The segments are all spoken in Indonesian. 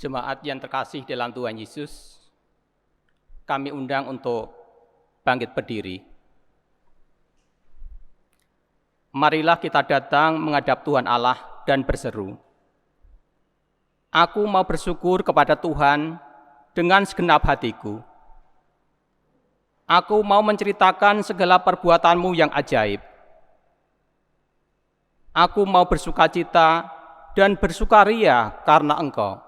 Jemaat yang terkasih dalam Tuhan Yesus, kami undang untuk bangkit berdiri. Marilah kita datang menghadap Tuhan Allah dan berseru, "Aku mau bersyukur kepada Tuhan dengan segenap hatiku. Aku mau menceritakan segala perbuatan-Mu yang ajaib. Aku mau bersukacita dan bersukaria karena Engkau."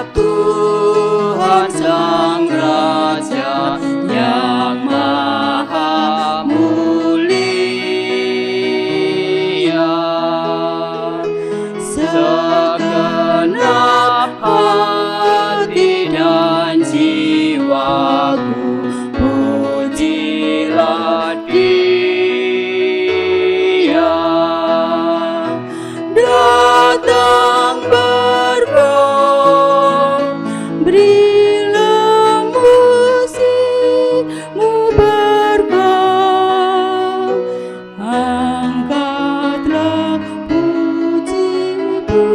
Tuhan Sang Raja yang Maha Mulia, segenap hati dan jiwaku pujilah Dia. Datang berilah musikmu berkah, angkatlah pujian.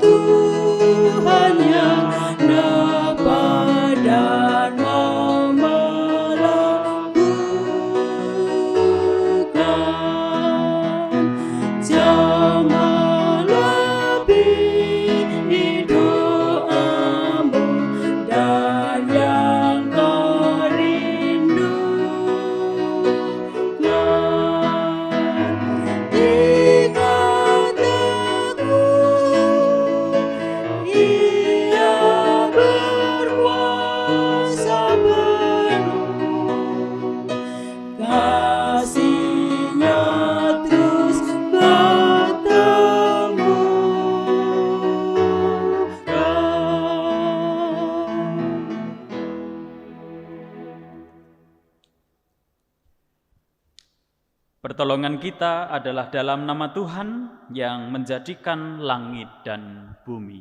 Tuhan yang dapat dan mau melakukan jamaah lebih doamu dan yang kau rindukan. Ingat aku, Ia berkuasa penuh, kasih-Nya terus Pertolongan kita adalah dalam nama Tuhan yang menjadikan langit dan bumi.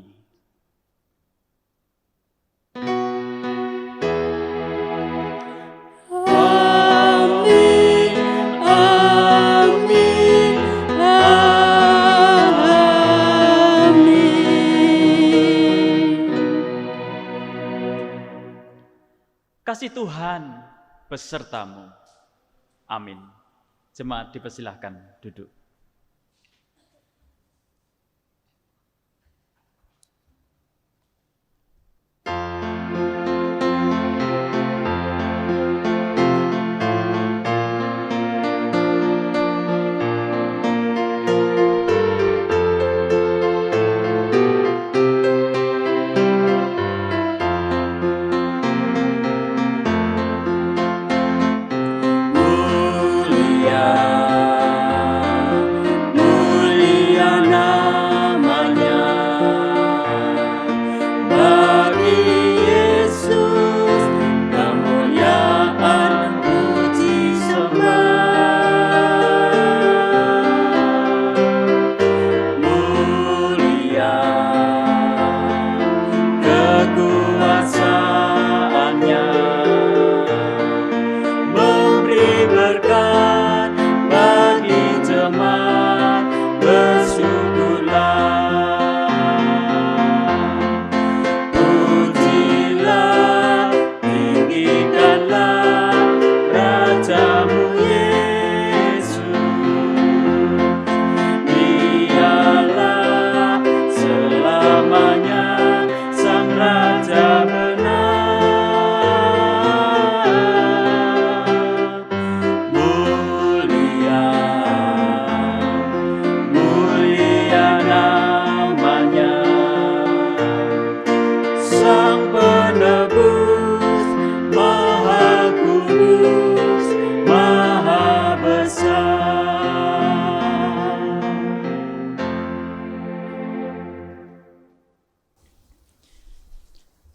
Amin, amin, amin. Kasih Tuhan besertamu. Amin. Jemaat dipersilahkan duduk. Mulia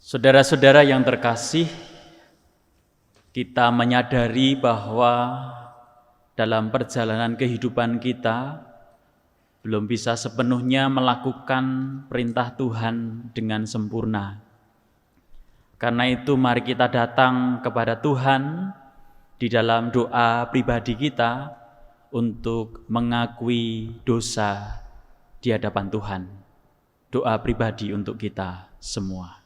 Saudara-saudara yang terkasih, kita menyadari bahwa dalam perjalanan kehidupan kita belum bisa sepenuhnya melakukan perintah Tuhan dengan sempurna. Karena itu mari kita datang kepada Tuhan di dalam doa pribadi kita untuk mengakui dosa di hadapan Tuhan. Doa pribadi untuk kita semua.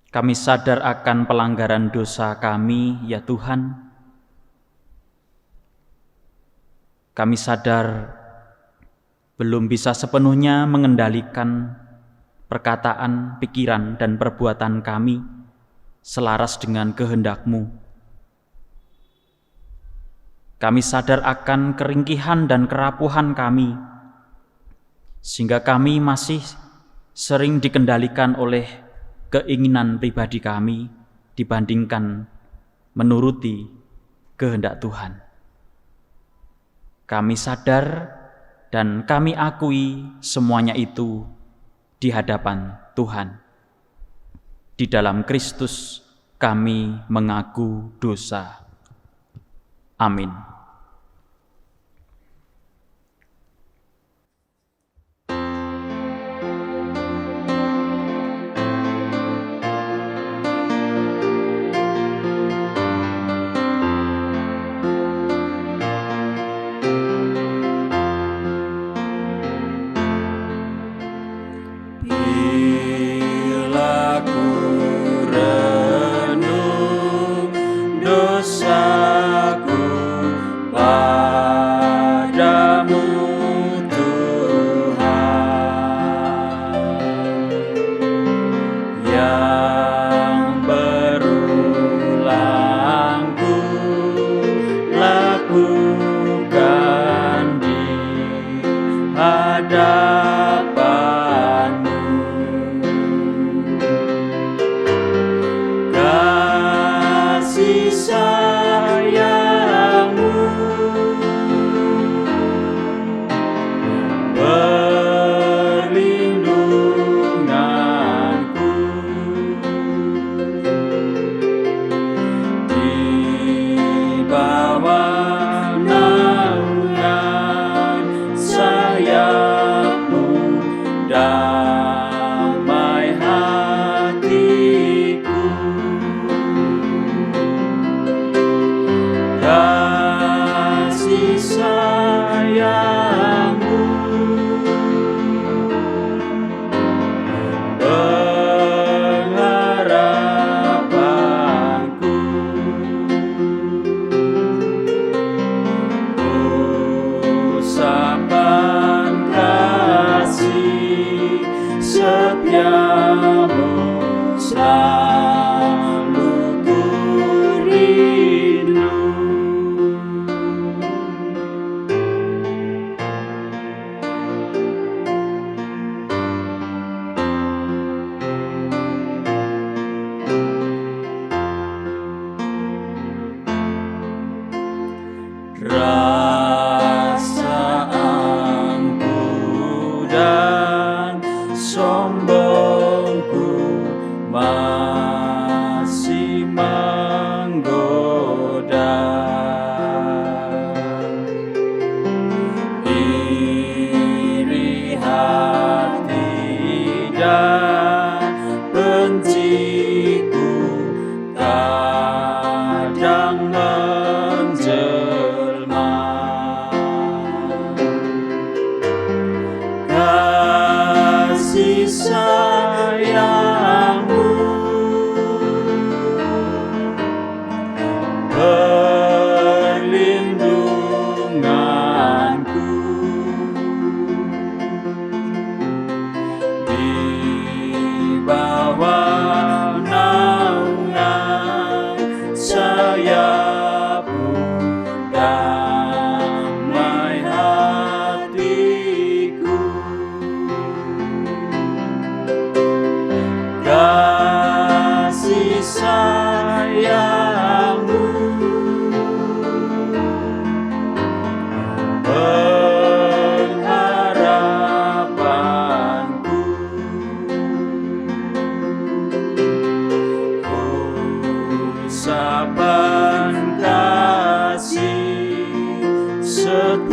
Kami sadar akan pelanggaran dosa kami, ya Tuhan. Kami sadar belum bisa sepenuhnya mengendalikan perkataan, pikiran, dan perbuatan kami selaras dengan kehendak-Mu. Kami sadar akan keringkihan dan kerapuhan kami, sehingga kami masih sering dikendalikan oleh keinginan pribadi kami dibandingkan menuruti kehendak Tuhan. Kami sadar dan kami akui semuanya itu di hadapan Tuhan. Di dalam Kristus kami mengaku dosa. Amin. Bila ku renung dosaku padamu Tuhan, yang berulang ku lakukan di hadapanmu. Kasih sayangmu perlindunganku, di bawah naungan sayap-Mu damai hatiku. Kasih sayang-Mu pengharapanku. Usapan kasih setiamu selalu ku rindu. Rasa angkuh dan sombongku masih menggoda. Iri hati dan benciku kadang menjelma.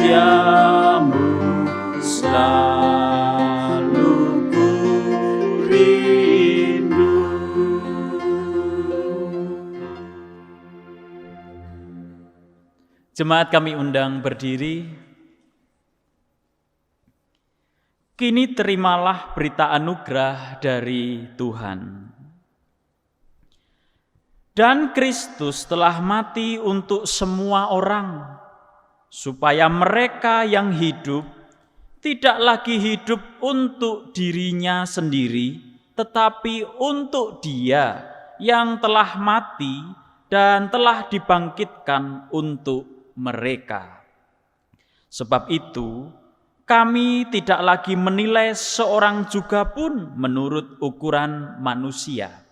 setiamu selalu ku rindu. Jemaat kami undang berdiri. Kini terimalah berita anugerah dari Tuhan. Dan Kristus telah mati untuk semua orang, supaya mereka yang hidup tidak lagi hidup untuk dirinya sendiri, tetapi untuk Dia yang telah mati dan telah dibangkitkan untuk mereka. Sebab itu, kami tidak lagi menilai seorang juga pun menurut ukuran manusia.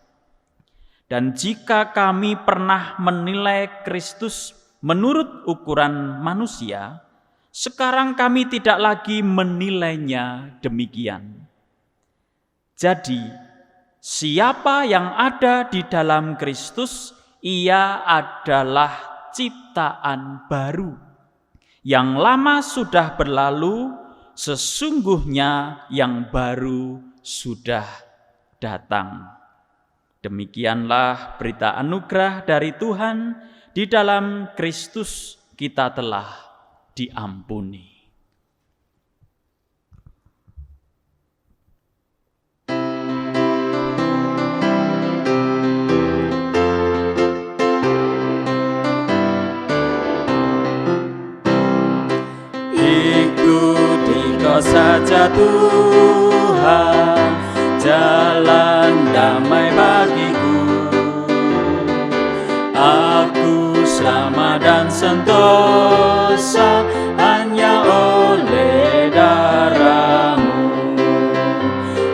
Dan jika kami pernah menilai Kristus menurut ukuran manusia, sekarang kami tidak lagi menilainya demikian. Jadi, siapa yang ada di dalam Kristus, ia adalah ciptaan baru. Yang lama sudah berlalu, sesungguhnya yang baru sudah datang. Demikianlah berita anugerah dari Tuhan, di dalam Kristus kita telah diampuni. Ikuti Kau saja Tuhan, jalan damai bagiku. Aku selamat dan sentosa hanya oleh darah-Mu.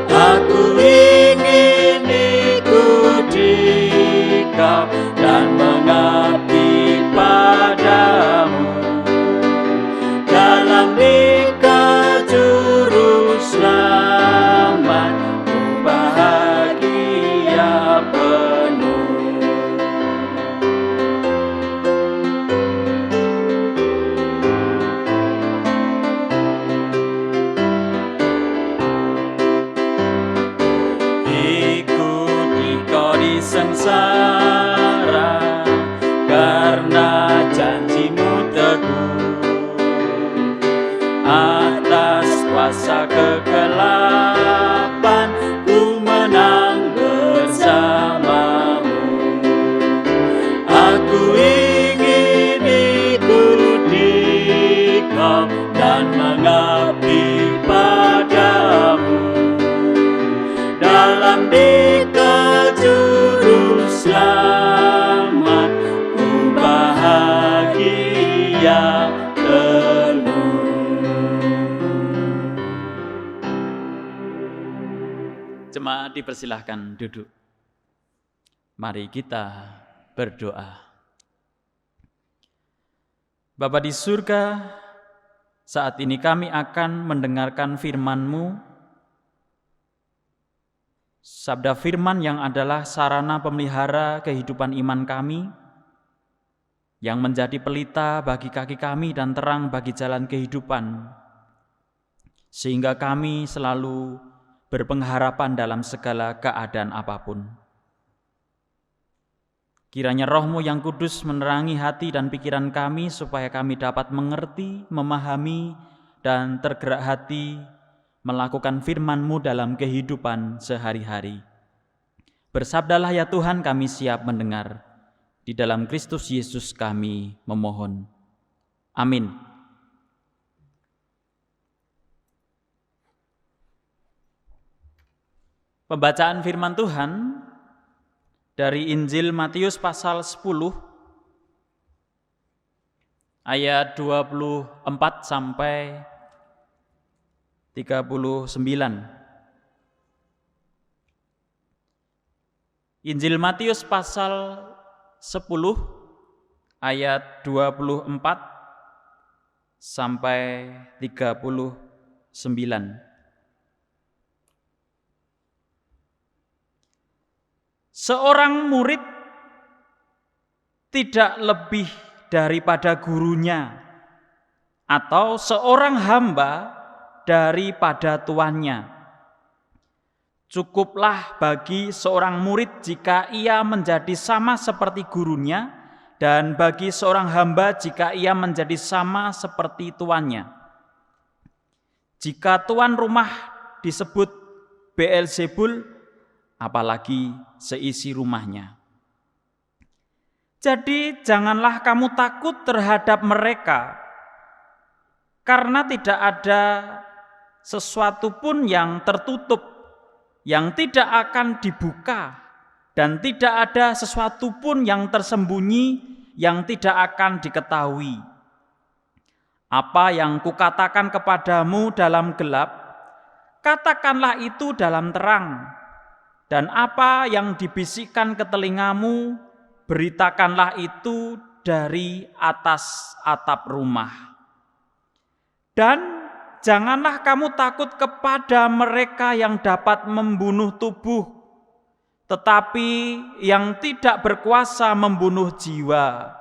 Aku ingin ikuti Kau dan mengabdi padamu. Dalam Dikau juru selamat, ku bahagia penuh. Ikuti Kau di sengsara, karena janji-Mu teguh. Atas kuasa kegelapan, ku menang bersama-Mu. Aku ingin ikuti Kau dan mengabdi padamu. Dalam Dikau juru selamat, ku bahagia penuh. Jemaat dipersilahkan duduk. Mari kita berdoa. Bapa di surga, saat ini kami akan mendengarkan firman-Mu, sabda firman yang adalah sarana pemelihara kehidupan iman kami, yang menjadi pelita bagi kaki kami dan terang bagi jalan kehidupan, sehingga kami selalu berpengharapan dalam segala keadaan apapun. Kiranya Roh-Mu yang kudus menerangi hati dan pikiran kami, supaya kami dapat mengerti, memahami, dan tergerak hati melakukan firman-Mu dalam kehidupan sehari-hari. Bersabdalah ya Tuhan, kami siap mendengar. Di dalam Kristus Yesus kami memohon. Amin. Pembacaan firman Tuhan dari Injil Matius pasal 10 ayat 24 sampai 39. Injil Matius pasal 10 ayat 24 sampai 39. Seorang murid tidak lebih daripada gurunya atau seorang hamba daripada tuannya. Cukuplah bagi seorang murid jika ia menjadi sama seperti gurunya, dan bagi seorang hamba jika ia menjadi sama seperti tuannya. Jika tuan rumah disebut Beelzebul, apalagi seisi rumahnya. Jadi janganlah kamu takut terhadap mereka, karena tidak ada sesuatu pun yang tertutup, yang tidak akan dibuka, dan tidak ada sesuatu pun yang tersembunyi, yang tidak akan diketahui. Apa yang kukatakan kepadamu dalam gelap, katakanlah itu dalam terang, dan apa yang dibisikkan ke telingamu, beritakanlah itu dari atas atap rumah. Dan janganlah kamu takut kepada mereka yang dapat membunuh tubuh, tetapi yang tidak berkuasa membunuh jiwa.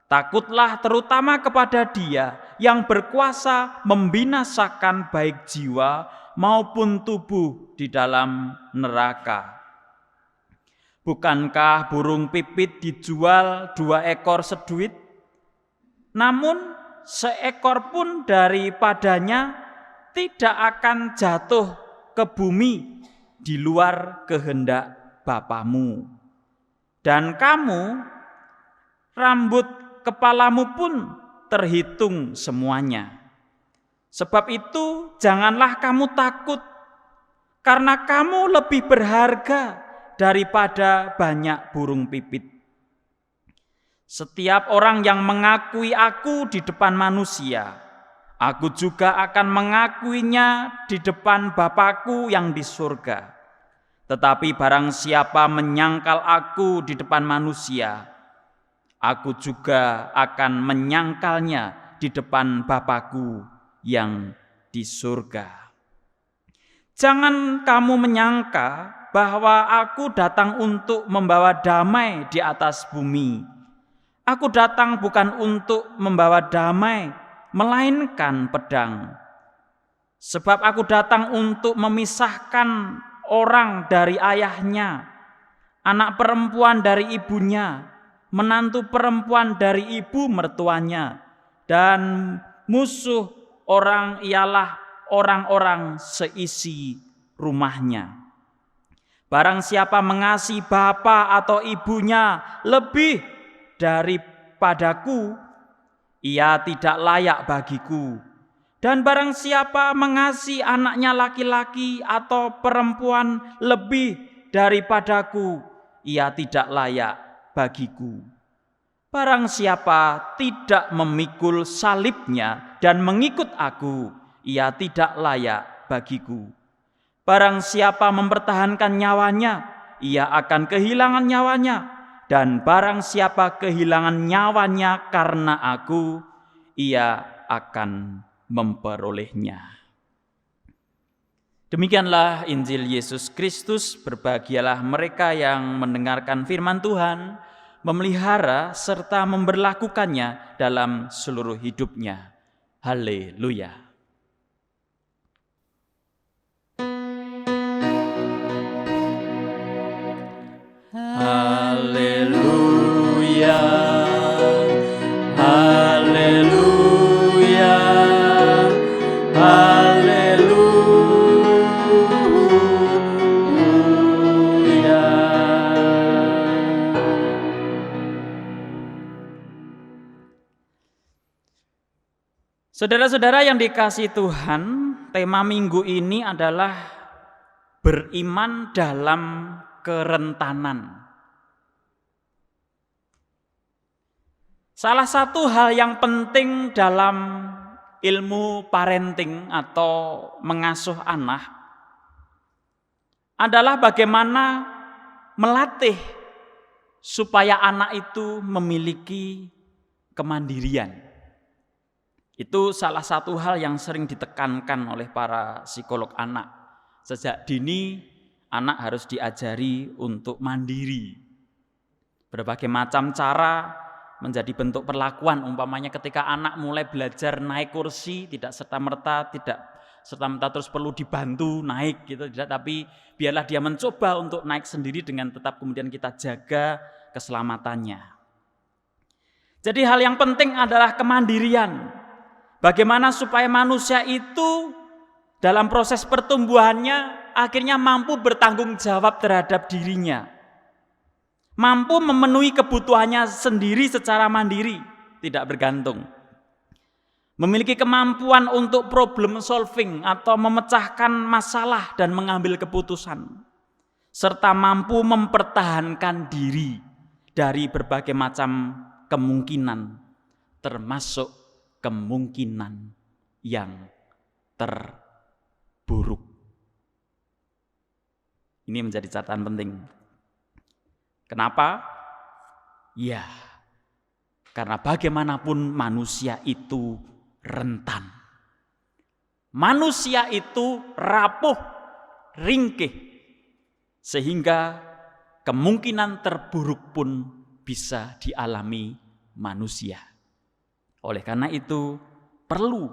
Takutlah terutama kepada Dia yang berkuasa membinasakan baik jiwa maupun tubuh di dalam neraka. Bukankah burung pipit dijual 2 ekor seduit? Namun seekor pun daripadanya tidak akan jatuh ke bumi di luar kehendak Bapamu. Dan kamu, rambut kepalamu pun terhitung semuanya. Sebab itu janganlah kamu takut, karena kamu lebih berharga daripada banyak burung pipit. Setiap orang yang mengakui aku di depan manusia, aku juga akan mengakuinya di depan Bapa-Ku yang di surga. Tetapi barang siapa menyangkal aku di depan manusia, aku juga akan menyangkalnya di depan Bapa-Ku yang di surga. Jangan kamu menyangka bahwa aku datang untuk membawa damai di atas bumi. Aku datang bukan untuk membawa damai, melainkan pedang. Sebab aku datang untuk memisahkan orang dari ayahnya, anak perempuan dari ibunya, menantu perempuan dari ibu mertuanya, dan musuh orang ialah orang-orang seisi rumahnya. Barang siapa mengasihi bapa atau ibunya lebih daripadaku, ia tidak layak bagiku. Dan barang siapa mengasihi anaknya laki-laki atau perempuan lebih daripadaku, ia tidak layak bagiku. Barang siapa tidak memikul salibnya dan mengikut aku, ia tidak layak bagiku. Barang siapa mempertahankan nyawanya, ia akan kehilangan nyawanya. Dan barang siapa kehilangan nyawanya karena aku, ia akan memperolehnya. Demikianlah Injil Yesus Kristus. Berbahagialah mereka yang mendengarkan firman Tuhan, memelihara serta memberlakukannya dalam seluruh hidupnya. Haleluya. Haleluya, haleluya, haleluya. Saudara-saudara yang dikasihi Tuhan, tema minggu ini adalah beriman dalam kerentanan. Salah satu hal yang penting dalam ilmu parenting atau mengasuh anak adalah bagaimana melatih supaya anak itu memiliki kemandirian. Itu salah satu hal yang sering ditekankan oleh para psikolog anak. Sejak dini anak harus diajari untuk mandiri. Berbagai macam cara menjadi bentuk perlakuan. Umpamanya ketika anak mulai belajar naik kursi, tidak serta-merta terus perlu dibantu naik gitu, tidak, tapi biarlah dia mencoba untuk naik sendiri dengan tetap kemudian kita jaga keselamatannya. Jadi hal yang penting adalah kemandirian. Bagaimana supaya manusia itu dalam proses pertumbuhannya akhirnya mampu bertanggung jawab terhadap dirinya. Mampu memenuhi kebutuhannya sendiri secara mandiri, tidak bergantung. Memiliki kemampuan untuk problem solving atau memecahkan masalah dan mengambil keputusan. Serta mampu mempertahankan diri dari berbagai macam kemungkinan, termasuk kemungkinan yang terburuk. Ini menjadi catatan penting. Kenapa? Ya, karena bagaimanapun manusia itu rentan. Manusia itu rapuh, ringkih, sehingga kemungkinan terburuk pun bisa dialami manusia. Oleh karena itu, perlu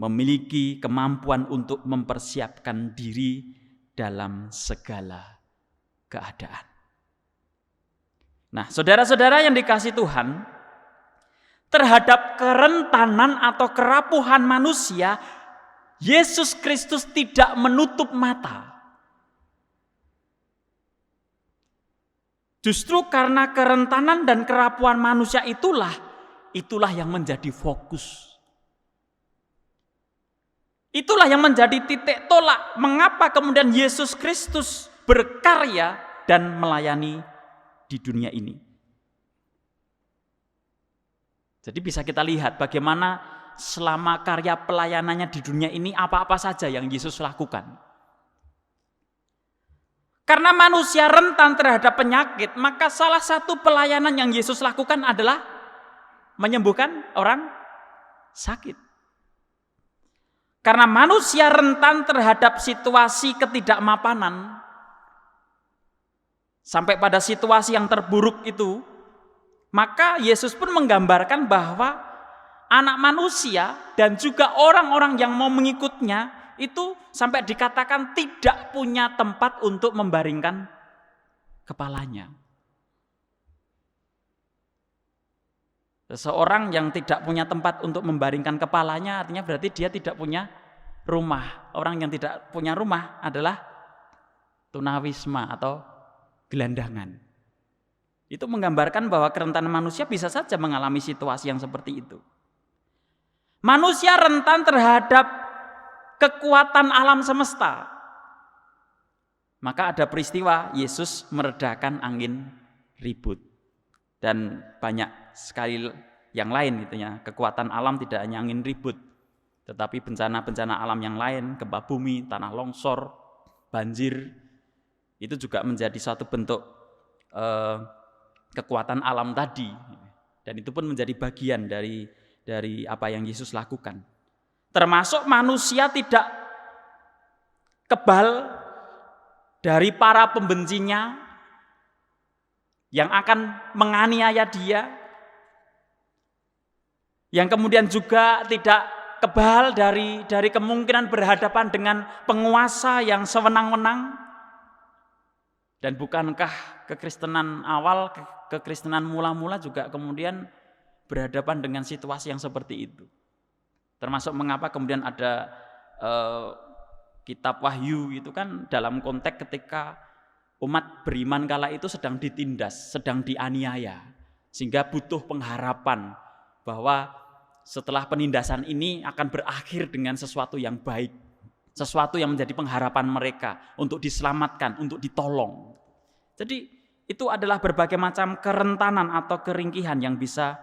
memiliki kemampuan untuk mempersiapkan diri dalam segala keadaan. Nah, saudara-saudara yang dikasihi Tuhan, terhadap kerentanan atau kerapuhan manusia, Yesus Kristus tidak menutup mata. Justru karena kerentanan dan kerapuhan manusia itulah yang menjadi fokus. Itulah yang menjadi titik tolak mengapa kemudian Yesus Kristus berkarya dan melayani di dunia ini. Jadi bisa kita lihat bagaimana selama karya pelayanannya di dunia ini apa-apa saja yang Yesus lakukan. Karena manusia rentan terhadap penyakit, maka salah satu pelayanan yang Yesus lakukan adalah menyembuhkan orang sakit. Karena manusia rentan terhadap situasi ketidakmapanan, sampai pada situasi yang terburuk itu, maka Yesus pun menggambarkan bahwa anak manusia dan juga orang-orang yang mau mengikutnya itu sampai dikatakan tidak punya tempat untuk membaringkan kepalanya. Seseorang yang tidak punya tempat untuk membaringkan kepalanya artinya berarti dia tidak punya rumah. Orang yang tidak punya rumah adalah tunawisma atau gelandangan. Itu menggambarkan bahwa kerentanan manusia bisa saja mengalami situasi yang seperti itu. Manusia rentan terhadap kekuatan alam semesta. Maka ada peristiwa Yesus meredakan angin ribut. Dan banyak sekali yang lain gitu ya. Kekuatan alam tidak hanya angin ribut, tetapi bencana-bencana alam yang lain, gempa bumi, tanah longsor, banjir, itu juga menjadi suatu bentuk kekuatan alam tadi, dan itu pun menjadi bagian dari apa yang Yesus lakukan. Termasuk manusia tidak kebal dari para pembencinya yang akan menganiaya dia, yang kemudian juga tidak kebal dari kemungkinan berhadapan dengan penguasa yang sewenang-wenang. Dan bukankah kekristenan awal, kekristenan mula-mula juga kemudian berhadapan dengan situasi yang seperti itu. Termasuk mengapa kemudian ada kitab Wahyu itu kan dalam konteks ketika umat beriman kala itu sedang ditindas, sedang dianiaya. Sehingga butuh pengharapan bahwa setelah penindasan ini akan berakhir dengan sesuatu yang baik. Sesuatu yang menjadi pengharapan mereka untuk diselamatkan, untuk ditolong. Jadi itu adalah berbagai macam kerentanan atau keringkihan yang bisa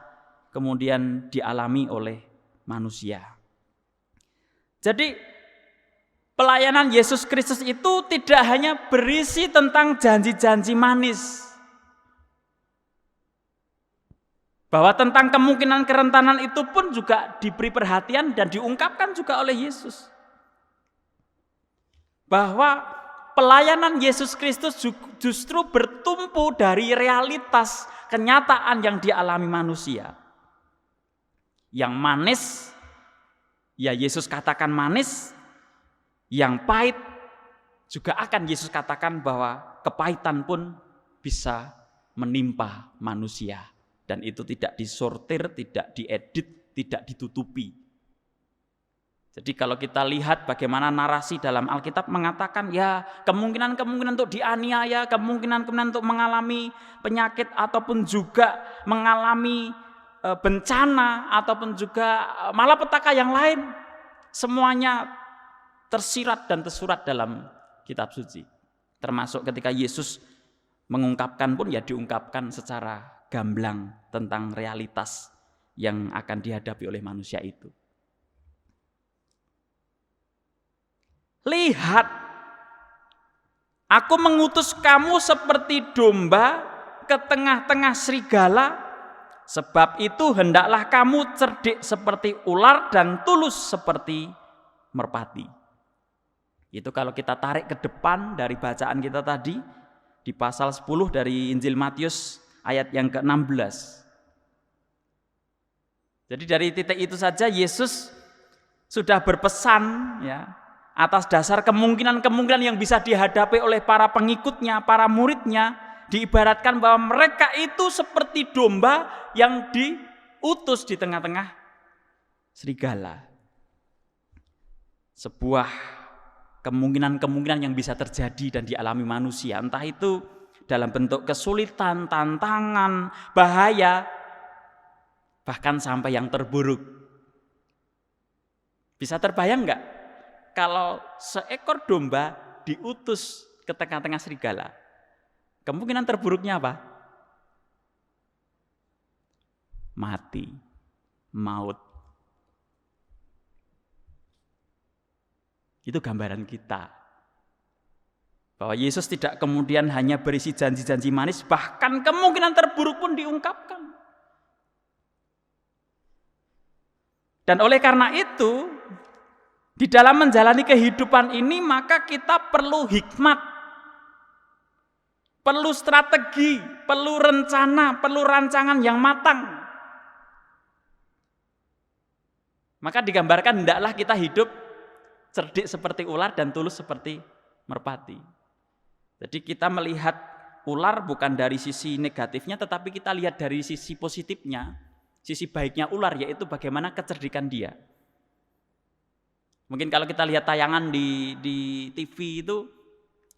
kemudian dialami oleh manusia. Jadi pelayanan Yesus Kristus itu tidak hanya berisi tentang janji-janji manis. Bahwa tentang kemungkinan kerentanan itu pun juga diberi perhatian dan diungkapkan juga oleh Yesus. Bahwa pelayanan Yesus Kristus justru bertumpu dari realitas kenyataan yang dialami manusia. Yang manis, ya Yesus katakan manis. Yang pahit, juga akan Yesus katakan bahwa kepahitan pun bisa menimpa manusia. Dan itu tidak disortir, tidak diedit, tidak ditutupi. Jadi kalau kita lihat bagaimana narasi dalam Alkitab mengatakan ya kemungkinan-kemungkinan untuk dianiaya, kemungkinan-kemungkinan untuk mengalami penyakit ataupun juga mengalami bencana ataupun juga malapetaka yang lain, semuanya tersirat dan tersurat dalam kitab suci. Termasuk ketika Yesus mengungkapkan pun ya diungkapkan secara gamblang tentang realitas yang akan dihadapi oleh manusia itu. Lihat, aku mengutus kamu seperti domba ke tengah-tengah serigala, sebab itu hendaklah kamu cerdik seperti ular dan tulus seperti merpati. Itu kalau kita tarik ke depan dari bacaan kita tadi, di pasal 10 dari Injil Matius ayat yang ke-16. Jadi dari titik itu saja Yesus sudah berpesan ya, atas dasar kemungkinan-kemungkinan yang bisa dihadapi oleh para pengikutnya, para muridnya, diibaratkan bahwa mereka itu seperti domba yang diutus di tengah-tengah serigala. Sebuah kemungkinan-kemungkinan yang bisa terjadi dan dialami manusia, entah itu dalam bentuk kesulitan, tantangan, bahaya, bahkan sampai yang terburuk. Bisa terbayang enggak? Kalau seekor domba diutus ke tengah-tengah serigala, kemungkinan terburuknya apa? Mati, maut. Itu gambaran kita. Bahwa Yesus tidak kemudian hanya berisi janji-janji manis, bahkan kemungkinan terburuk pun diungkapkan. Dan oleh karena itu, di dalam menjalani kehidupan ini maka kita perlu hikmat, perlu strategi, perlu rencana, perlu rancangan yang matang. Maka digambarkan hendaklah kita hidup cerdik seperti ular dan tulus seperti merpati. Jadi kita melihat ular bukan dari sisi negatifnya, tetapi kita lihat dari sisi positifnya, sisi baiknya ular, yaitu bagaimana kecerdikan dia. Mungkin kalau kita lihat tayangan di TV itu,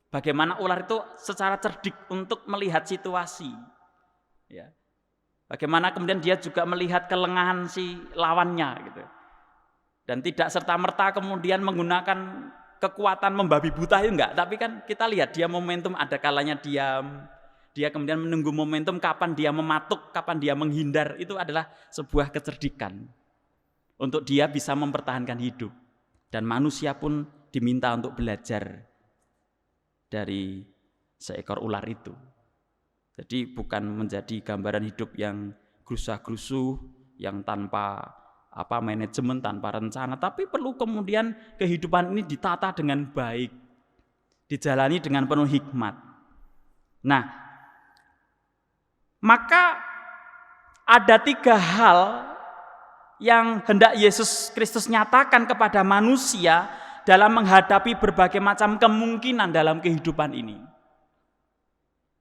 bagaimana ular itu secara cerdik untuk melihat situasi. Ya. Bagaimana kemudian dia juga melihat kelengahan si lawannya. Gitu. Dan tidak serta-merta kemudian menggunakan kekuatan membabi buta itu enggak. Tapi kan kita lihat dia momentum, ada kalanya diam. Dia kemudian menunggu momentum kapan dia mematuk, kapan dia menghindar. Itu adalah sebuah kecerdikan. Untuk dia bisa mempertahankan hidup. Dan manusia pun diminta untuk belajar dari seekor ular itu. Jadi bukan menjadi gambaran hidup yang gerusa-gerusu, yang tanpa manajemen, tanpa rencana, tapi perlu kemudian kehidupan ini ditata dengan baik, dijalani dengan penuh hikmat. Nah, maka ada 3 hal yang hendak Yesus Kristus nyatakan kepada manusia dalam menghadapi berbagai macam kemungkinan dalam kehidupan ini.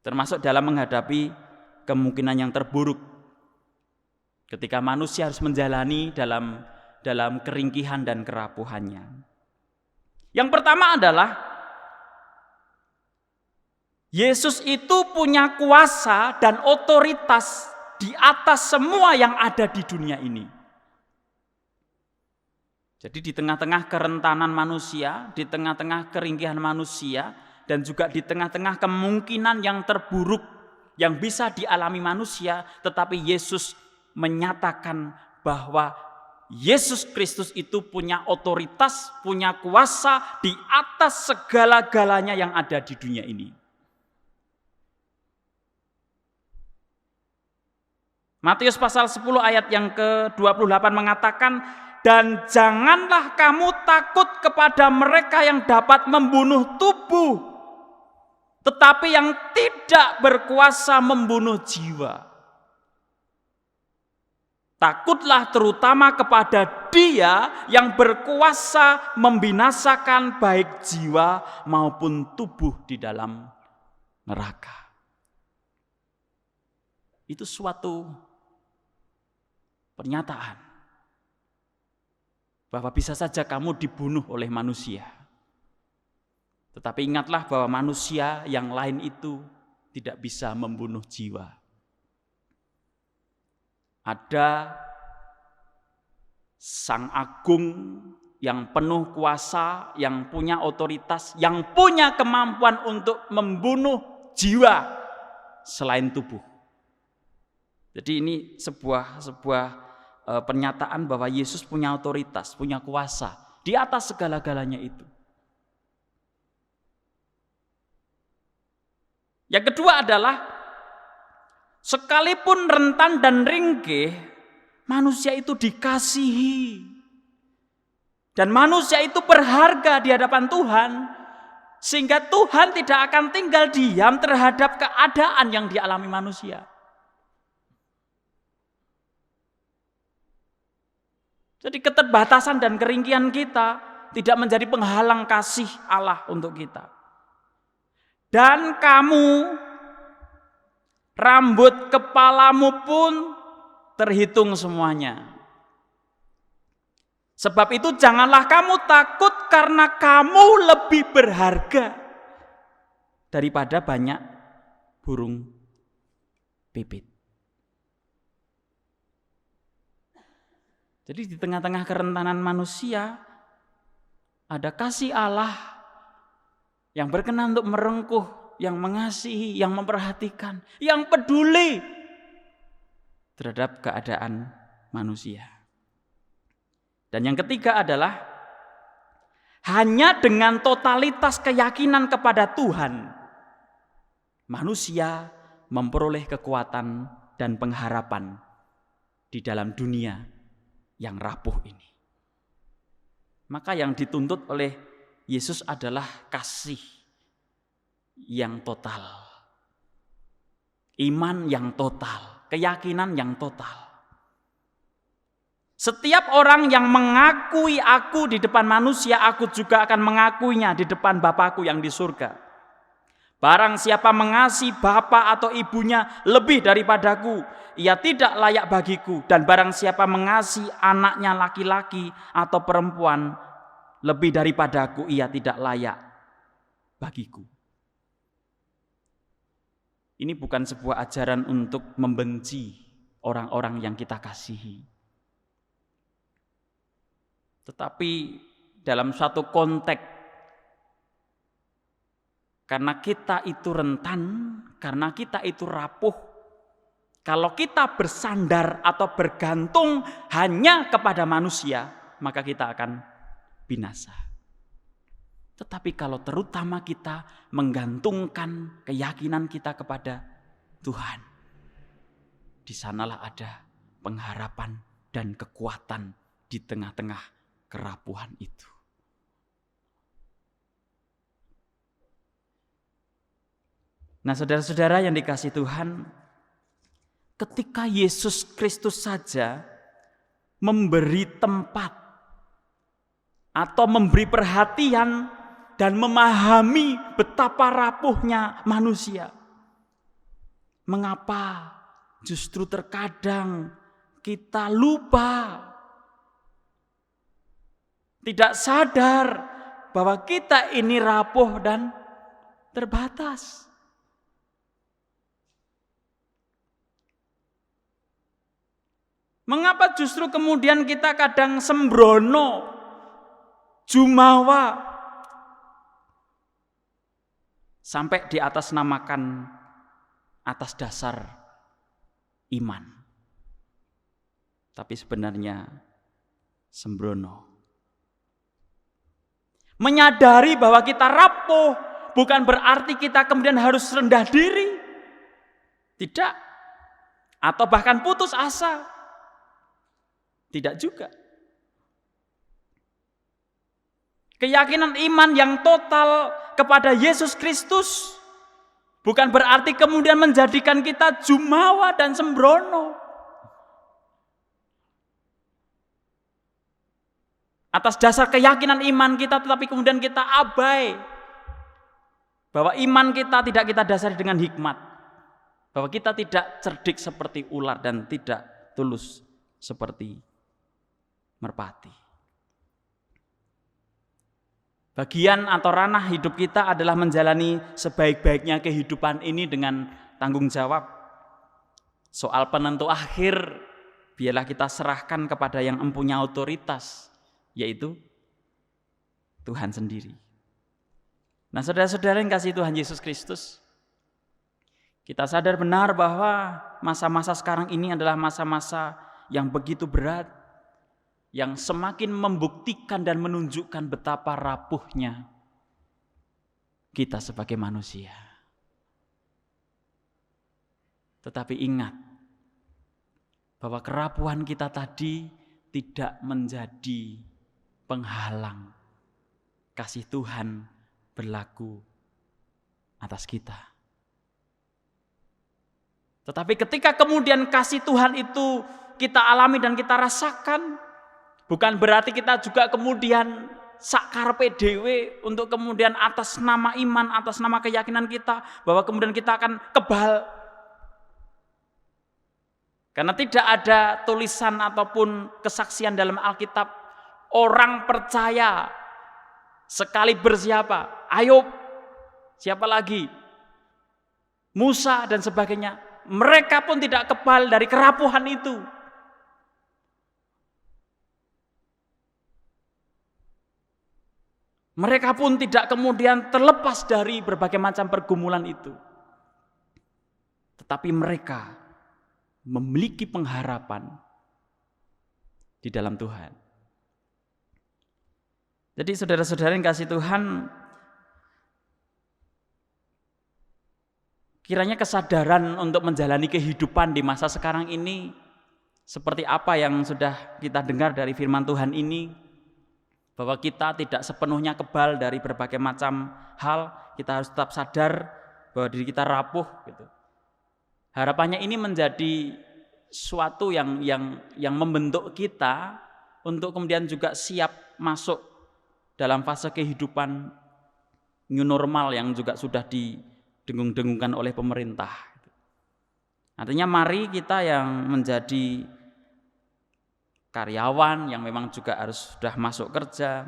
Termasuk dalam menghadapi kemungkinan yang terburuk. Ketika manusia harus menjalani dalam keringkihan dan kerapuhannya. Yang pertama adalah Yesus itu punya kuasa dan otoritas di atas semua yang ada di dunia ini. Jadi di tengah-tengah kerentanan manusia, di tengah-tengah keringkihan manusia, dan juga di tengah-tengah kemungkinan yang terburuk yang bisa dialami manusia, tetapi Yesus menyatakan bahwa Yesus Kristus itu punya otoritas, punya kuasa di atas segala-galanya yang ada di dunia ini. Matius pasal 10 ayat yang ke-28 mengatakan, dan janganlah kamu takut kepada mereka yang dapat membunuh tubuh tetapi yang tidak berkuasa membunuh jiwa. Takutlah terutama kepada Dia yang berkuasa membinasakan baik jiwa maupun tubuh di dalam neraka. Itu suatu pernyataan bahwa bisa saja kamu dibunuh oleh manusia. Tetapi ingatlah bahwa manusia yang lain itu tidak bisa membunuh jiwa. Ada Sang Agung yang penuh kuasa, yang punya otoritas, yang punya kemampuan untuk membunuh jiwa selain tubuh. Jadi ini sebuah pernyataan bahwa Yesus punya otoritas, punya kuasa di atas segala-galanya itu. Yang kedua adalah sekalipun rentan dan ringkih, manusia itu dikasihi. Dan manusia itu berharga di hadapan Tuhan, sehingga Tuhan tidak akan tinggal diam terhadap keadaan yang dialami manusia. Jadi keterbatasan dan keringkihan kita tidak menjadi penghalang kasih Allah untuk kita. Dan kamu, rambut kepalamu pun terhitung semuanya. Sebab itu janganlah kamu takut karena kamu lebih berharga daripada banyak burung pipit. Jadi di tengah-tengah kerentanan manusia ada kasih Allah yang berkenan untuk merengkuh, yang mengasihi, yang memperhatikan, yang peduli terhadap keadaan manusia. Dan yang ketiga adalah hanya dengan totalitas keyakinan kepada Tuhan, manusia memperoleh kekuatan dan pengharapan di dalam dunia yang rapuh ini. Maka yang dituntut oleh Yesus adalah kasih yang total, iman yang total, keyakinan yang total. Setiap orang yang mengakui aku di depan manusia, aku juga akan mengakuinya di depan Bapa-Ku yang di surga. Barang siapa mengasihi bapa atau ibunya lebih daripadaku, ia tidak layak bagiku. Dan barang siapa mengasihi anaknya laki-laki atau perempuan lebih daripadaku, ia tidak layak bagiku. Ini bukan sebuah ajaran untuk membenci orang-orang yang kita kasihi. Tetapi dalam suatu konteks, karena kita itu rentan, karena kita itu rapuh, kalau kita bersandar atau bergantung hanya kepada manusia, maka kita akan binasa. Tetapi kalau terutama kita menggantungkan keyakinan kita kepada Tuhan, di sanalah ada pengharapan dan kekuatan di tengah-tengah kerapuhan itu. Nah, saudara-saudara yang dikasihi Tuhan, ketika Yesus Kristus saja memberi tempat atau memberi perhatian dan memahami betapa rapuhnya manusia, mengapa justru terkadang kita lupa, tidak sadar bahwa kita ini rapuh dan terbatas. Mengapa justru kemudian kita kadang sembrono, jumawa, sampai di atas namakan atas dasar iman. Tapi sebenarnya sembrono. Menyadari bahwa kita rapuh bukan berarti kita kemudian harus rendah diri. Tidak. Atau bahkan putus asa. Tidak juga. Keyakinan iman yang total kepada Yesus Kristus Bukan berarti kemudian menjadikan kita jumawa dan sembrono. Atas dasar keyakinan iman kita, tetapi kemudian kita abai bahwa iman kita tidak kita dasari dengan hikmat, bahwa kita tidak cerdik seperti ular dan tidak tulus seperti merpati. Bagian atau ranah hidup kita adalah menjalani sebaik-baiknya kehidupan ini dengan tanggung jawab. Soal penentu akhir biarlah kita serahkan kepada yang mempunyai otoritas, yaitu Tuhan sendiri. Nah, saudara-saudara yang kasih Tuhan Yesus Kristus, kita sadar benar bahwa masa-masa sekarang ini adalah masa-masa yang begitu berat, yang semakin membuktikan dan menunjukkan betapa rapuhnya kita sebagai manusia. Tetapi ingat bahwa kerapuhan kita tadi tidak menjadi penghalang kasih Tuhan berlaku atas kita. Tetapi ketika kemudian kasih Tuhan itu kita alami dan kita rasakan, bukan berarti kita juga kemudian sakarpe dewe untuk kemudian atas nama iman, atas nama keyakinan kita, bahwa kemudian kita akan kebal. Karena tidak ada tulisan ataupun kesaksian dalam Alkitab orang percaya sekali bersiapa, Ayub, siapa lagi, Musa dan sebagainya, mereka pun tidak kebal dari kerapuhan itu. Mereka pun tidak kemudian terlepas dari berbagai macam pergumulan itu. Tetapi mereka memiliki pengharapan di dalam Tuhan. Jadi saudara-saudara yang kasih Tuhan, kiranya kesadaran untuk menjalani kehidupan di masa sekarang ini seperti apa yang sudah kita dengar dari firman Tuhan ini, bahwa kita tidak sepenuhnya kebal dari berbagai macam hal, kita harus tetap sadar bahwa diri kita rapuh gitu. Harapannya ini menjadi suatu yang membentuk kita untuk kemudian juga siap masuk dalam fase kehidupan new normal yang juga sudah didengung-dengungkan oleh pemerintah. Artinya mari kita yang menjadi karyawan yang memang juga harus sudah masuk kerja,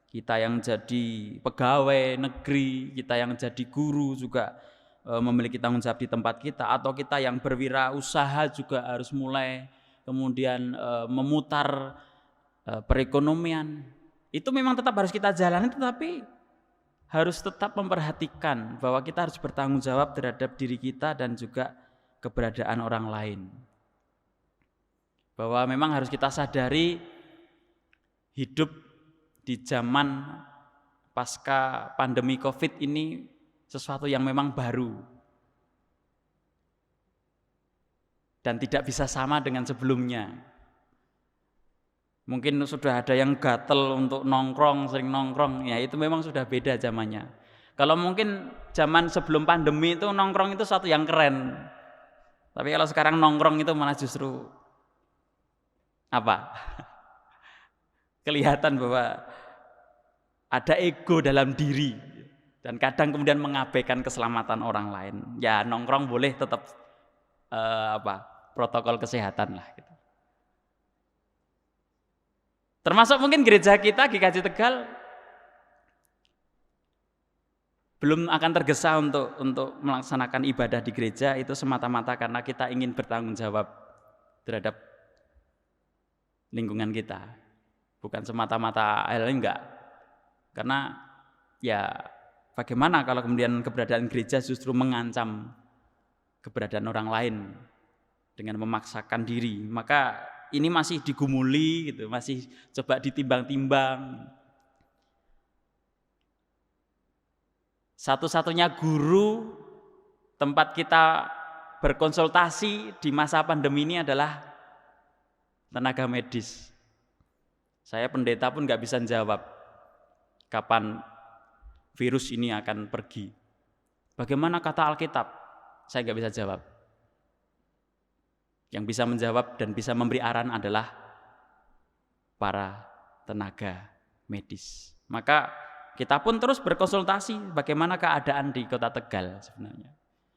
kita yang jadi pegawai negeri, kita yang jadi guru juga memiliki tanggung jawab di tempat kita, atau kita yang berwirausaha juga harus mulai kemudian memutar perekonomian. Itu memang tetap harus kita jalani, tetapi harus tetap memperhatikan bahwa kita harus bertanggung jawab terhadap diri kita dan juga keberadaan orang lain. Bahwa memang harus kita sadari hidup di zaman pasca pandemi Covid ini sesuatu yang memang baru dan tidak bisa sama dengan sebelumnya. Mungkin sudah ada yang gatel untuk nongkrong, sering nongkrong, ya itu memang sudah beda zamannya. Kalau mungkin zaman sebelum pandemi itu nongkrong itu satu yang keren. Tapi kalau sekarang nongkrong itu malah justru apa? Kelihatan bahwa ada ego dalam diri dan kadang kemudian mengabaikan keselamatan orang lain. Ya nongkrong boleh tetap protokol kesehatan lah gitu. Termasuk mungkin gereja kita GKJ Tegal belum akan tergesa untuk melaksanakan ibadah di gereja itu semata-mata karena kita ingin bertanggung jawab terhadap lingkungan kita. Bukan semata-mata hal lain, enggak. Karena ya bagaimana kalau kemudian keberadaan gereja justru mengancam keberadaan orang lain dengan memaksakan diri. Maka ini masih digumuli gitu, masih coba ditimbang-timbang. Satu-satunya guru tempat kita berkonsultasi di masa pandemi ini adalah tenaga medis. Saya pendeta pun nggak bisa jawab kapan virus ini akan pergi. Bagaimana kata Alkitab? Saya nggak bisa jawab. Yang bisa menjawab dan bisa memberi arahan adalah para tenaga medis. Maka kita pun terus berkonsultasi bagaimana keadaan di Kota Tegal sebenarnya.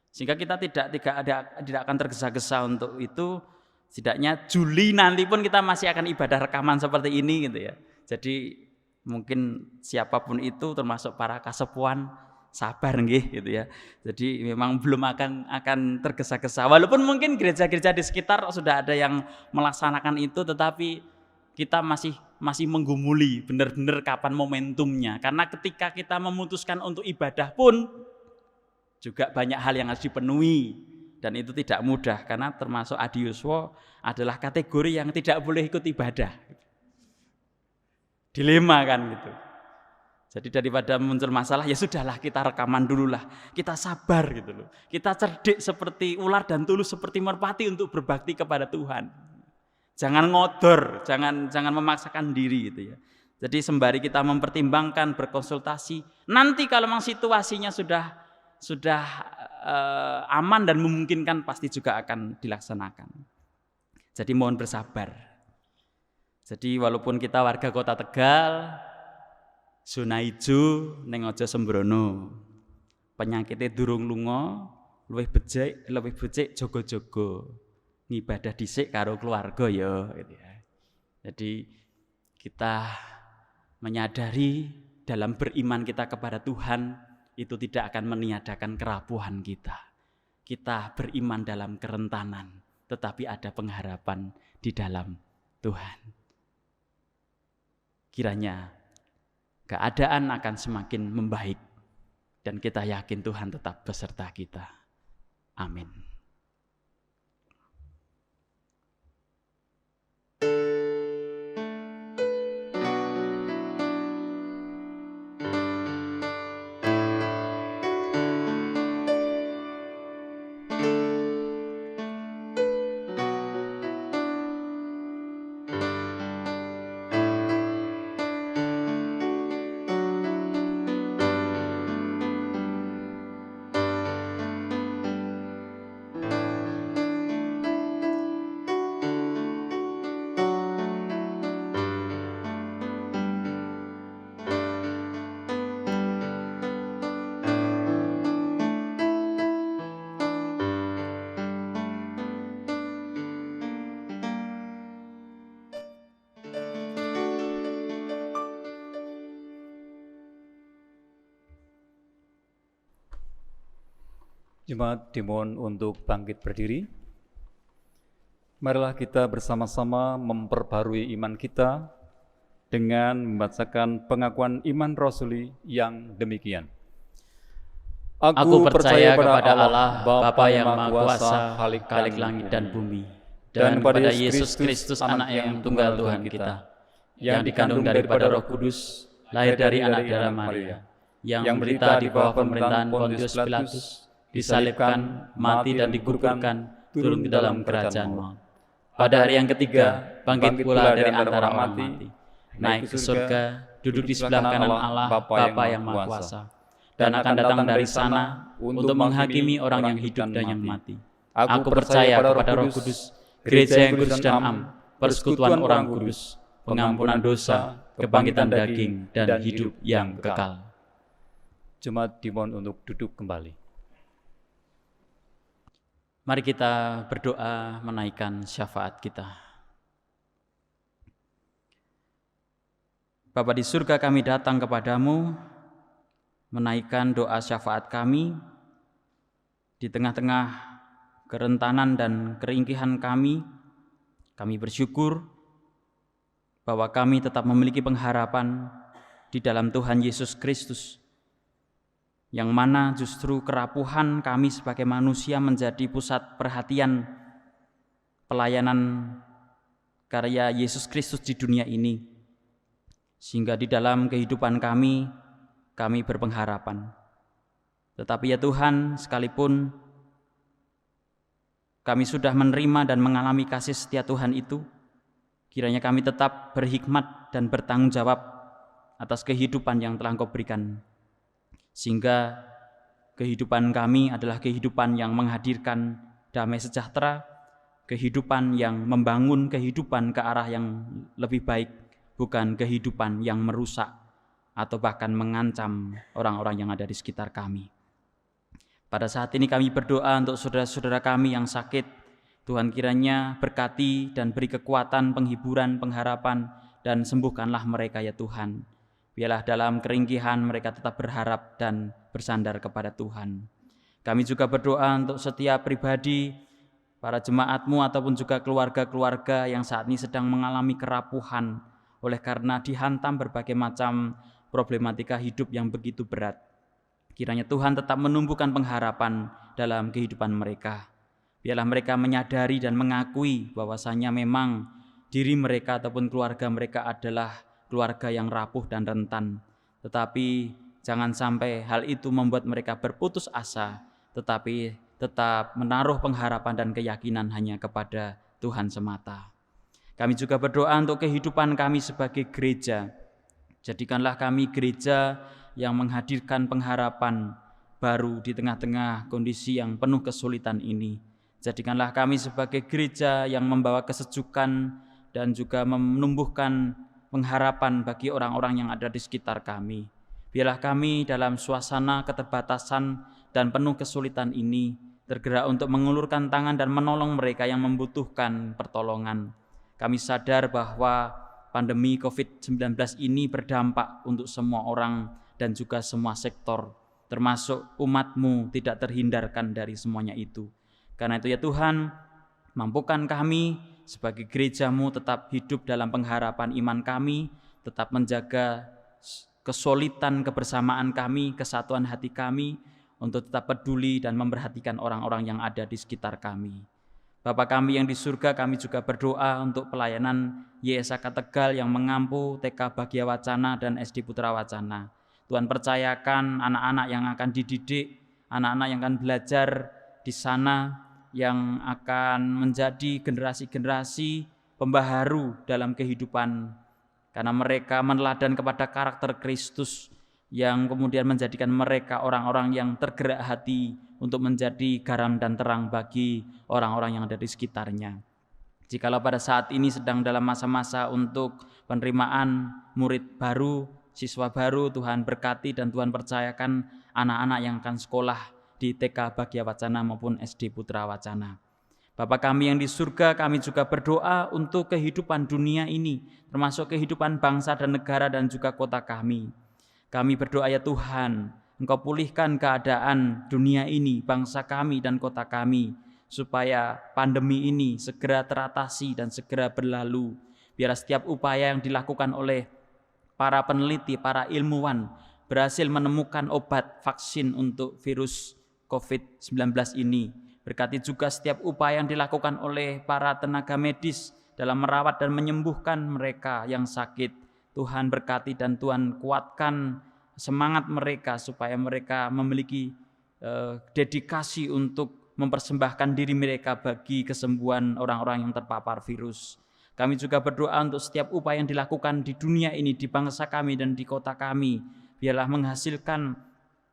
Sehingga kita tidak akan tergesa-gesa untuk itu. Setidaknya Juli nanti pun kita masih akan ibadah rekaman seperti ini gitu ya. Jadi mungkin siapapun itu termasuk para kasepuan sabar nggih gitu ya. Jadi memang belum akan tergesa-gesa. Walaupun mungkin gereja-gereja di sekitar sudah ada yang melaksanakan itu, tetapi kita masih menggumuli benar-benar kapan momentumnya. Karena ketika kita memutuskan untuk ibadah pun juga banyak hal yang harus dipenuhi dan itu tidak mudah karena termasuk adiuswa adalah kategori yang tidak boleh ikut ibadah. Dilema kan gitu. Jadi daripada muncul masalah, ya sudahlah kita rekaman dululah. Kita sabar gitu loh. Kita cerdik seperti ular dan tulus seperti merpati untuk berbakti kepada Tuhan. Jangan ngodor, jangan memaksakan diri gitu ya. Jadi sembari kita mempertimbangkan, berkonsultasi, nanti kalau memang situasinya sudah aman dan memungkinkan pasti juga akan dilaksanakan. Jadi mohon bersabar. Jadi walaupun kita warga Kota Tegal, zona ijo ning aja sembrono. Penyakitnya durung lunga, luwih becik jaga-jaga. Ngibadah dhisik karo keluarga ya gitu ya. Jadi kita menyadari dalam beriman kita kepada Tuhan itu tidak akan meniadakan kerapuhan kita. Kita beriman dalam kerentanan, tetapi ada pengharapan di dalam Tuhan. Kiranya keadaan akan semakin membaik dan kita yakin Tuhan tetap beserta kita. Amin. Jemaat dimohon untuk bangkit berdiri. Marilah kita bersama-sama memperbarui iman kita dengan membacakan pengakuan iman rasuli yang demikian. Aku percaya kepada Allah, Bapa yang Maha Kuasa, Khalik langit dan bumi, dan kepada Yesus Kristus, Anak yang tunggal Tuhan kita, yang dikandung daripada Roh Kudus, lahir dari anak darah Maria, yang menderita di bawah pemerintahan Pontius Pilatus, disalibkan, mati dan dikuburkan, turun ke dalam kerajaan maut. Pada hari yang ketiga, bangkit pula dari antara orang mati, naik ke surga, duduk di sebelah kanan Allah, Bapa yang Maha Kuasa, dan akan datang dari sana untuk menghakimi orang yang hidup dan yang mati. Aku percaya kepada Roh Kudus, gereja yang kudus dan am, persekutuan orang kudus, pengampunan dosa, kebangkitan daging, dan hidup yang kekal. Jemaat dimohon untuk duduk kembali. Mari kita berdoa menaikkan syafaat kita. Bapa di surga, kami datang kepadamu menaikkan doa syafaat kami di tengah-tengah kerentanan dan keringkihan kami. Kami bersyukur bahwa kami tetap memiliki pengharapan di dalam Tuhan Yesus Kristus, yang mana justru kerapuhan kami sebagai manusia menjadi pusat perhatian pelayanan karya Yesus Kristus di dunia ini. Sehingga di dalam kehidupan kami berpengharapan. Tetapi ya Tuhan, sekalipun kami sudah menerima dan mengalami kasih setia Tuhan itu, kiranya kami tetap berhikmat dan bertanggung jawab atas kehidupan yang telah Engkau berikan. Sehingga Kehidupan kami adalah kehidupan yang menghadirkan damai sejahtera, kehidupan yang membangun kehidupan ke arah yang lebih baik, bukan kehidupan yang merusak atau bahkan mengancam orang-orang yang ada di sekitar kami. Pada saat ini kami berdoa untuk saudara-saudara kami yang sakit. Tuhan kiranya berkati dan beri kekuatan, penghiburan, pengharapan, dan sembuhkanlah mereka ya Tuhan. Biarlah dalam keringkihan mereka tetap berharap dan bersandar kepada Tuhan. Kami juga berdoa untuk setiap pribadi, para jemaat-Mu ataupun juga keluarga-keluarga yang saat ini sedang mengalami kerapuhan oleh karena dihantam berbagai macam problematika hidup yang begitu berat. Kiranya Tuhan tetap menumbuhkan pengharapan dalam kehidupan mereka. Biarlah mereka menyadari dan mengakui bahwasanya memang diri mereka ataupun keluarga mereka adalah keluarga yang rapuh dan rentan. Tetapi jangan sampai hal itu membuat mereka berputus asa, tetapi tetap menaruh pengharapan dan keyakinan hanya kepada Tuhan semata. Kami juga berdoa untuk kehidupan kami sebagai gereja. Jadikanlah kami gereja yang menghadirkan pengharapan baru di tengah-tengah kondisi yang penuh kesulitan ini. Jadikanlah kami sebagai gereja yang membawa kesejukan dan juga menumbuhkan pengharapan bagi orang-orang yang ada di sekitar kami. Biarlah kami dalam suasana keterbatasan dan penuh kesulitan ini tergerak untuk mengulurkan tangan dan menolong mereka yang membutuhkan pertolongan. Kami sadar bahwa pandemi COVID-19 ini berdampak untuk semua orang dan juga semua sektor, termasuk umat-Mu tidak terhindarkan dari semuanya itu. Karena itu ya Tuhan, mampukan kami sebagai gereja-Mu tetap hidup dalam pengharapan iman kami, tetap menjaga kesolidan kebersamaan kami, kesatuan hati kami, untuk tetap peduli dan memperhatikan orang-orang yang ada di sekitar kami. Bapa kami yang di surga, kami juga berdoa untuk pelayanan YSK Tegal yang mengampu TK Bagya Wacana dan SD Putra Wacana. Tuhan percayakan anak-anak yang akan dididik, anak-anak yang akan belajar di sana, yang akan menjadi generasi-generasi pembaharu dalam kehidupan, karena mereka meneladan kepada karakter Kristus yang kemudian menjadikan mereka orang-orang yang tergerak hati untuk menjadi garam dan terang bagi orang-orang yang ada di sekitarnya. Jikalau pada saat ini sedang dalam masa-masa untuk penerimaan murid baru, siswa baru, Tuhan berkati dan Tuhan percayakan anak-anak yang akan sekolah di TK Bagya Wacana maupun SD Putra Wacana. Bapa kami yang di surga, kami juga berdoa untuk kehidupan dunia ini, termasuk kehidupan bangsa dan negara dan juga kota kami. Kami berdoa ya Tuhan, Engkau pulihkan keadaan dunia ini, bangsa kami dan kota kami, supaya pandemi ini segera teratasi dan segera berlalu. Biar setiap upaya yang dilakukan oleh para peneliti, para ilmuwan berhasil menemukan obat vaksin untuk virus COVID-19 ini. Berkati juga setiap upaya yang dilakukan oleh para tenaga medis dalam merawat dan menyembuhkan mereka yang sakit. Tuhan berkati dan Tuhan kuatkan semangat mereka supaya mereka memiliki dedikasi untuk mempersembahkan diri mereka bagi kesembuhan orang-orang yang terpapar virus. Kami juga berdoa untuk setiap upaya yang dilakukan di dunia ini, di bangsa kami dan di kota kami. Biarlah menghasilkan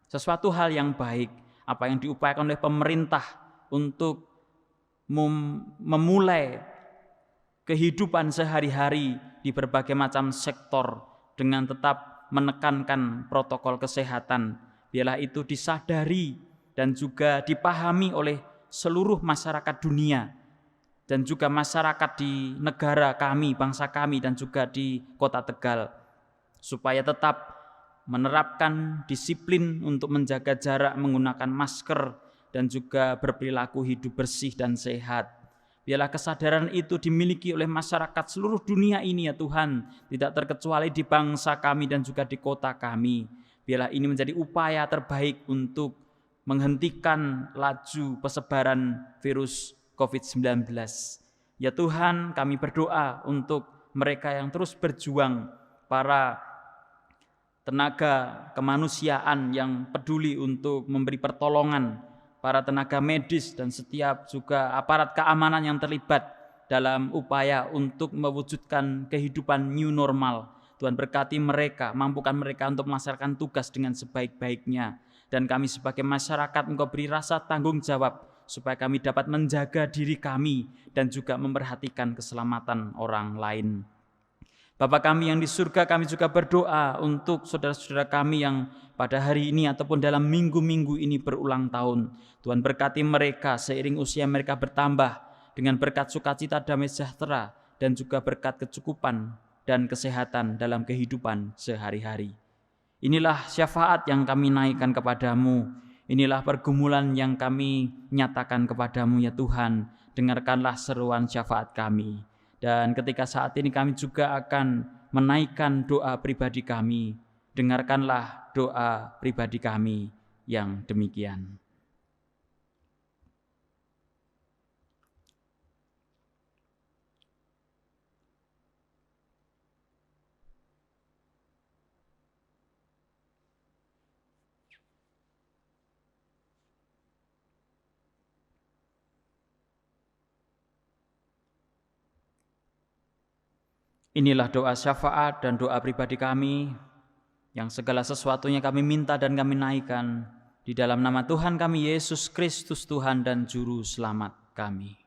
sesuatu hal yang baik, apa yang diupayakan oleh pemerintah untuk memulai kehidupan sehari-hari di berbagai macam sektor dengan tetap menekankan protokol kesehatan. Biarlah itu disadari dan juga dipahami oleh seluruh masyarakat dunia dan juga masyarakat di negara kami, bangsa kami dan juga di kota Tegal, supaya tetap menerapkan disiplin untuk menjaga jarak, menggunakan masker dan juga berperilaku hidup bersih dan sehat. Biarlah kesadaran itu dimiliki oleh masyarakat seluruh dunia ini ya Tuhan, tidak terkecuali di bangsa kami dan juga di kota kami. Biarlah ini menjadi upaya terbaik untuk menghentikan laju persebaran virus COVID-19. Ya Tuhan, kami berdoa untuk mereka yang terus berjuang, para tenaga kemanusiaan yang peduli untuk memberi pertolongan, para tenaga medis dan setiap juga aparat keamanan yang terlibat dalam upaya untuk mewujudkan kehidupan new normal. Tuhan berkati mereka, mampukan mereka untuk melaksanakan tugas dengan sebaik-baiknya. Dan kami sebagai masyarakat Engkau beri rasa tanggung jawab supaya kami dapat menjaga diri kami dan juga memperhatikan keselamatan orang lain. Bapa kami yang di surga, kami juga berdoa untuk saudara-saudara kami yang pada hari ini ataupun dalam minggu-minggu ini berulang tahun. Tuhan berkati mereka seiring usia mereka bertambah dengan berkat sukacita, damai sejahtera, dan juga berkat kecukupan dan kesehatan dalam kehidupan sehari-hari. Inilah syafaat yang kami naikkan kepadamu. Inilah pergumulan yang kami nyatakan kepadamu ya Tuhan. Dengarkanlah seruan syafaat kami. Dan ketika saat ini kami juga akan menaikkan doa pribadi kami. Dengarkanlah doa pribadi kami yang demikian. Inilah doa syafaat dan doa pribadi kami, yang segala sesuatunya kami minta dan kami naikkan di dalam nama Tuhan kami Yesus Kristus, Tuhan dan Juru Selamat kami.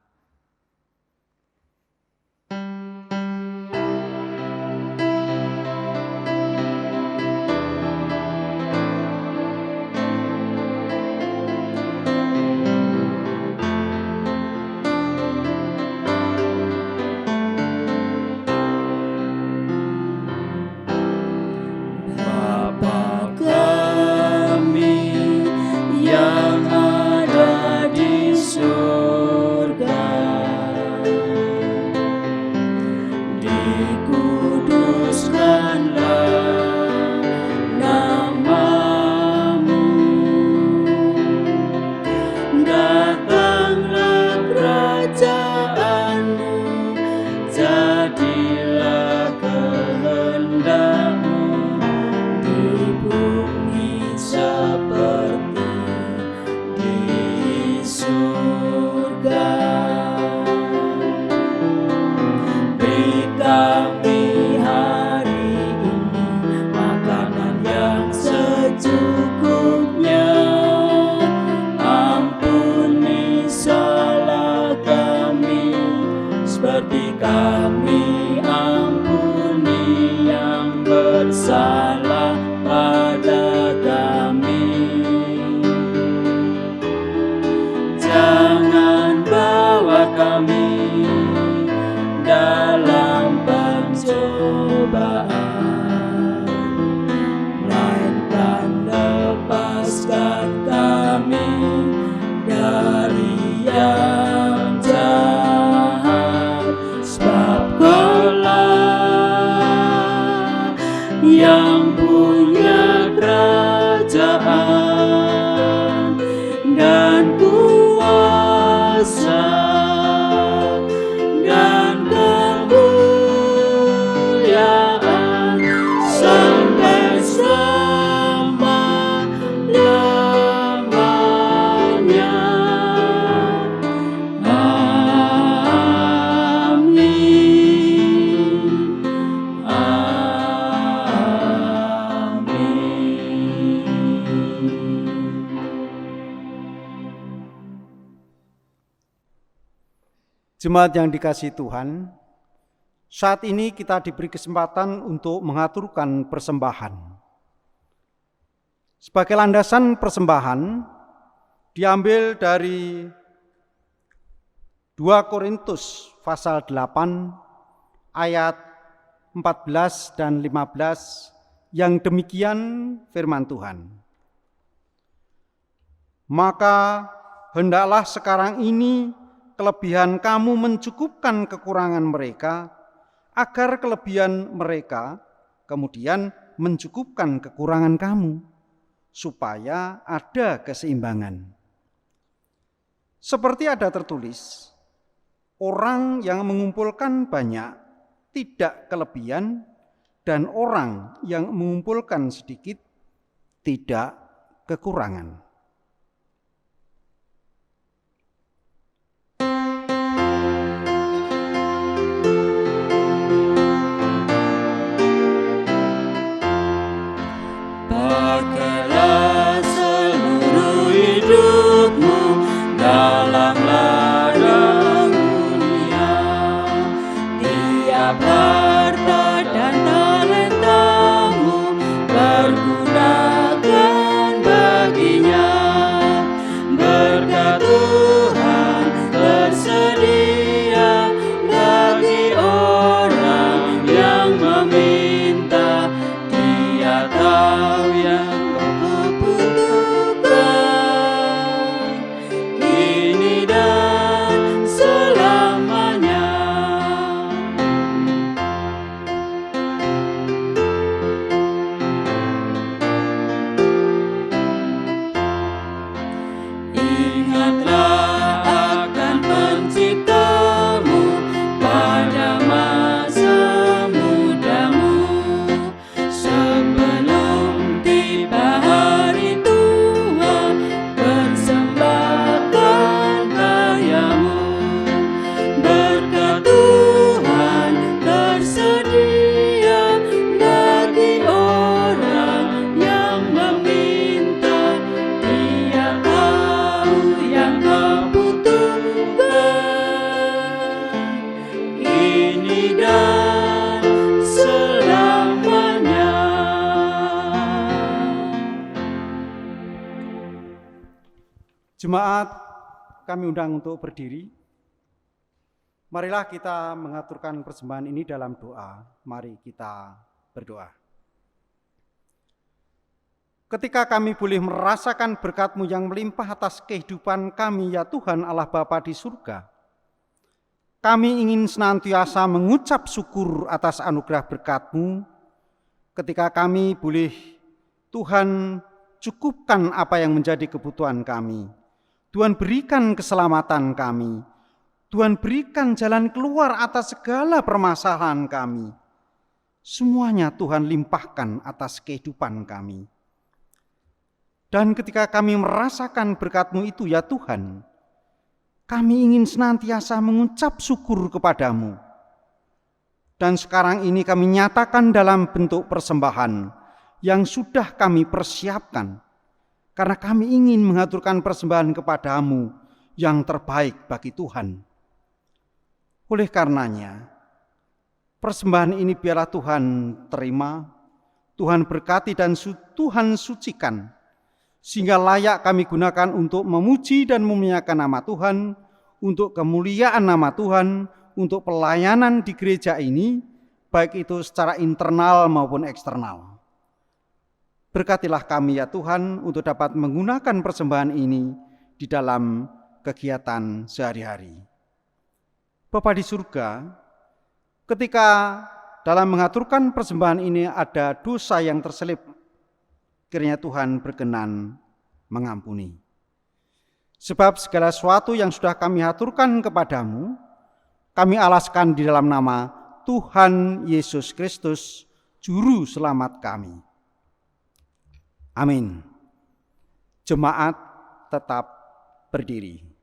Jemaat yang dikasihi Tuhan, saat ini kita diberi kesempatan untuk mengaturkan persembahan. Sebagai landasan persembahan diambil dari 2 Korintus pasal 8 ayat 14 dan 15 yang demikian firman Tuhan. Maka hendaklah sekarang ini kelebihan kamu mencukupkan kekurangan mereka, agar kelebihan mereka kemudian mencukupkan kekurangan kamu, supaya ada keseimbangan. Seperti ada tertulis, orang yang mengumpulkan banyak tidak kelebihan, dan orang yang mengumpulkan sedikit tidak kekurangan. Pakailah Jemaat, kami undang untuk berdiri. Marilah kita mengaturkan persembahan ini dalam doa. Mari kita berdoa. Ketika kami boleh merasakan berkat-Mu yang melimpah atas kehidupan kami, ya Tuhan Allah Bapa di surga, kami ingin senantiasa mengucap syukur atas anugerah berkat-Mu. Ketika kami boleh, Tuhan, cukupkan apa yang menjadi kebutuhan kami. Tuhan, berikan keselamatan kami. Tuhan, berikan jalan keluar atas segala permasalahan kami. Semuanya Tuhan limpahkan atas kehidupan kami. Dan ketika kami merasakan berkat-Mu itu, ya Tuhan, kami ingin senantiasa mengucap syukur kepadamu. Dan sekarang ini kami nyatakan dalam bentuk persembahan yang sudah kami persiapkan. Karena kami ingin mengaturkan persembahan kepadamu yang terbaik bagi Tuhan. Oleh karenanya, persembahan ini biarlah Tuhan terima, Tuhan berkati dan Tuhan sucikan, sehingga layak kami gunakan untuk memuji dan memuliakan nama Tuhan, untuk kemuliaan nama Tuhan, untuk pelayanan di gereja ini, baik itu secara internal maupun eksternal. Berkatilah kami ya Tuhan untuk dapat menggunakan persembahan ini di dalam kegiatan sehari-hari. Bapa di surga, ketika dalam mengaturkan persembahan ini ada dosa yang terselip, kiranya Tuhan berkenan mengampuni. Sebab segala sesuatu yang sudah kami aturkan kepadamu, kami alaskan di dalam nama Tuhan Yesus Kristus, Juru Selamat kami. Amin. Jemaat tetap berdiri.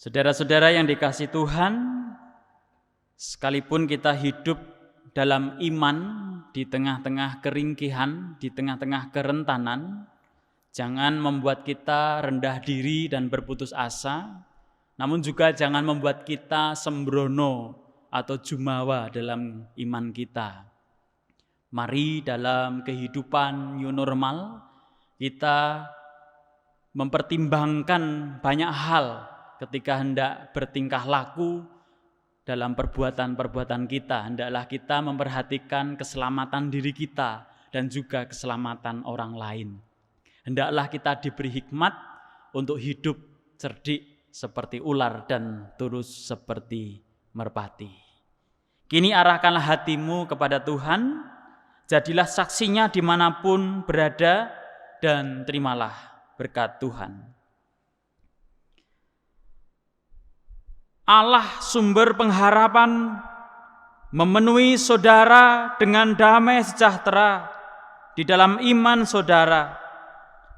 Saudara-saudara yang dikasihi Tuhan, sekalipun kita hidup dalam iman di tengah-tengah keringkihan, di tengah-tengah kerentanan. Jangan membuat kita rendah diri dan berputus asa, namun juga jangan membuat kita sembrono atau jumawa dalam iman kita. Mari dalam kehidupan new normal kita mempertimbangkan banyak hal ketika hendak bertingkah laku dalam perbuatan-perbuatan kita. Hendaklah kita memperhatikan keselamatan diri kita dan juga keselamatan orang lain. Hendaklah kita diberi hikmat untuk hidup cerdik seperti ular dan tulus seperti merpati. Kini arahkanlah hatimu kepada Tuhan, jadilah saksinya dimanapun berada, dan terimalah berkat Tuhan. Allah sumber pengharapan memenuhi saudara dengan damai sejahtera di dalam iman saudara,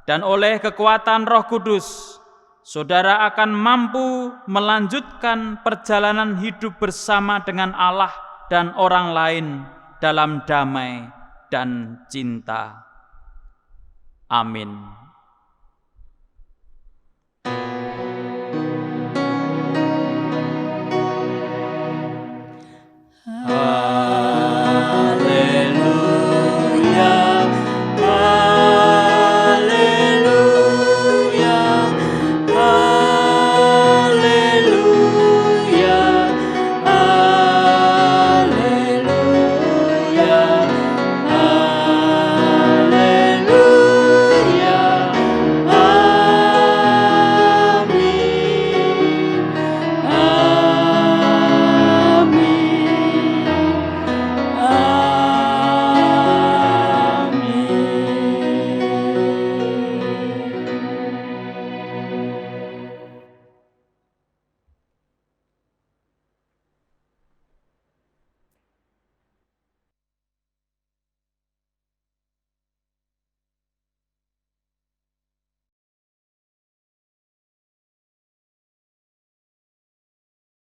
dan oleh kekuatan Roh Kudus, saudara akan mampu melanjutkan perjalanan hidup bersama dengan Allah dan orang lain dalam damai dan cinta. Amin.